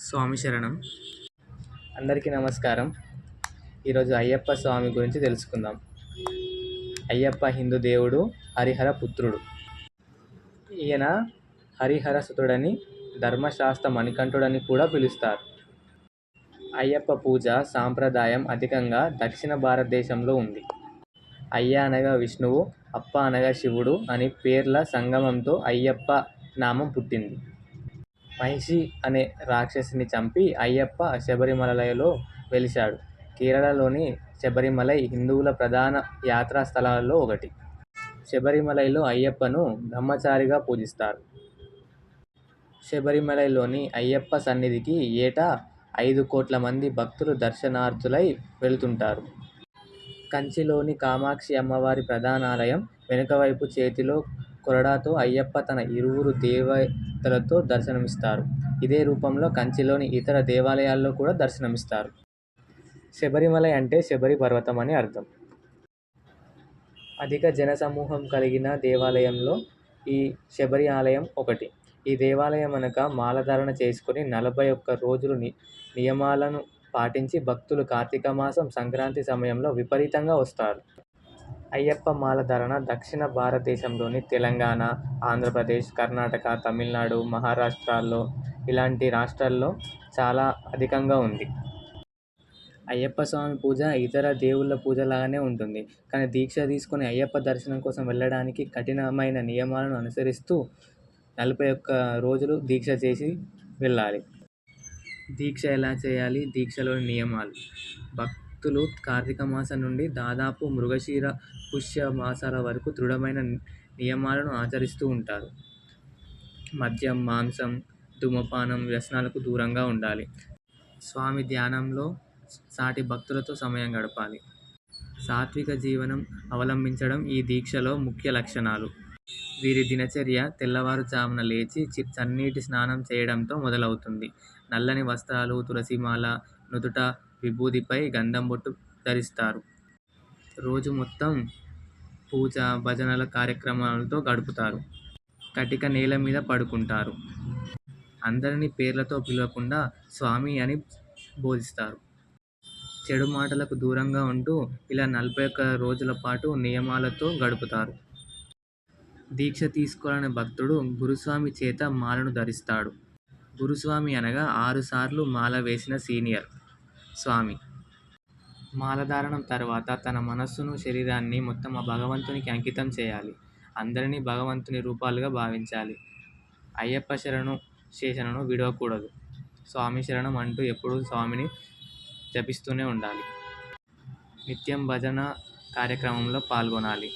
స్వామి శరణం. అందరికీ నమస్కారం. ఈరోజు అయ్యప్ప స్వామి గురించి తెలుసుకుందాం. అయ్యప్ప హిందూ దేవుడు, హరిహర పుత్రుడు. ఈయన హరిహర సుతుడని, ధర్మశాస్త్ర మణికంఠుడని కూడా పిలుస్తారు. అయ్యప్ప పూజ సాంప్రదాయం అధికంగా దక్షిణ భారతదేశంలో ఉంది. అయ్య అనగా విష్ణువు, అప్ప అనగా శివుడు అని పేర్ల సంగమంతో అయ్యప్ప నామం పుట్టింది. మహిషి అనే రాక్షసిని చంపి అయ్యప్ప శబరిమలలో వెలిశాడు. కేరళలోని శబరిమలై హిందువుల ప్రధాన యాత్రా స్థలాలలో ఒకటి. శబరిమలలో అయ్యప్పను బ్రహ్మచారిగా పూజిస్తారు. శబరిమలలోని అయ్యప్ప సన్నిధికి ఏటా 5 కోట్ల మంది భక్తులు దర్శనార్థులై వెళుతుంటారు. కంచిలోని కామాక్షి అమ్మవారి ప్రధానాలయం వెనుకవైపు చేతిలో కొరడాతో అయ్యప్ప తన ఇరువురు దేవతలతో దర్శనమిస్తారు. ఇదే రూపంలో కంచిలోని ఇతర దేవాలయాల్లో కూడా దర్శనమిస్తారు. శబరిమలై అంటే శబరి పర్వతం అని అర్థం. అధిక జనసమూహం కలిగిన దేవాలయంలో ఈ శబరి ఆలయం ఒకటి. ఈ దేవాలయం వెనుక మాలధారణ చేసుకుని 41 రోజులు నియమాలను పాటించి భక్తులు కార్తీక మాసం, సంక్రాంతి సమయంలో విపరీతంగా వస్తారు. అయ్యప్ప మాలధారణ దక్షిణ భారతదేశంలోని తెలంగాణ, ఆంధ్రప్రదేశ్, కర్ణాటక, తమిళనాడు, మహారాష్ట్రలో ఇలాంటి రాష్ట్రాల్లో చాలా అధికంగా ఉంది. అయ్యప్ప స్వామి పూజ ఇతర దేవుళ్ళ పూజలాగానే ఉంటుంది. కానీ దీక్ష తీసుకుని అయ్యప్ప దర్శనం కోసం వెళ్ళడానికి కఠినమైన నియమాలను అనుసరిస్తూ 41 రోజులు దీక్ష చేసి వెళ్ళాలి. దీక్ష ఎలా చేయాలి? దీక్షలోని నియమాలు. భక్తులు కార్తీక మాసం నుండి దాదాపు మృగశిర పుష్య మాసాల వరకు దృఢమైన నియమాలను ఆచరిస్తూ ఉంటారు. మద్యం, మాంసం, ధూమపానం, వ్యసనాలకు దూరంగా ఉండాలి. స్వామి ధ్యానంలో సాటి భక్తులతో సమయం గడపాలి. సాత్విక జీవనం అవలంబించడం ఈ దీక్షలో ముఖ్య లక్షణాలు. వీరి దినచర్య తెల్లవారుజామున లేచి చన్నీటి స్నానం చేయడంతో మొదలవుతుంది. నల్లని వస్త్రాలు, తులసిమాల, నుదుట విభూదిపై గంధం బొట్టు ధరిస్తారు. రోజు మొత్తం పూజ, భజనల కార్యక్రమాలతో గడుపుతారు. కటిక నేల మీద పడుకుంటారు. అందరినీ పేర్లతో పిలవకుండా స్వామి అని బోధిస్తారు. చెడు మాటలకు దూరంగా ఉంటూ ఇలా 41 రోజుల పాటు నియమాలతో గడుపుతారు. దీక్ష తీసుకోవాలనే భక్తుడు గురుస్వామి చేత మాలను ధరిస్తాడు. గురుస్వామి అనగా 6 సార్లు మాల వేసిన సీనియర్ స్వామి. మాలధారణం తర్వాత తన మనస్సును, శరీరాన్ని మొత్తం ఆ భగవంతునికి అంకితం చేయాలి. అందరినీ భగవంతుని రూపాలుగా భావించాలి. అయ్యప్ప శరణు శేషను విడవకూడదు. స్వామి శరణం అంటూ ఎప్పుడూ స్వామిని జపిస్తూనే ఉండాలి. నిత్యం భజన కార్యక్రమంలో పాల్గొనాలి.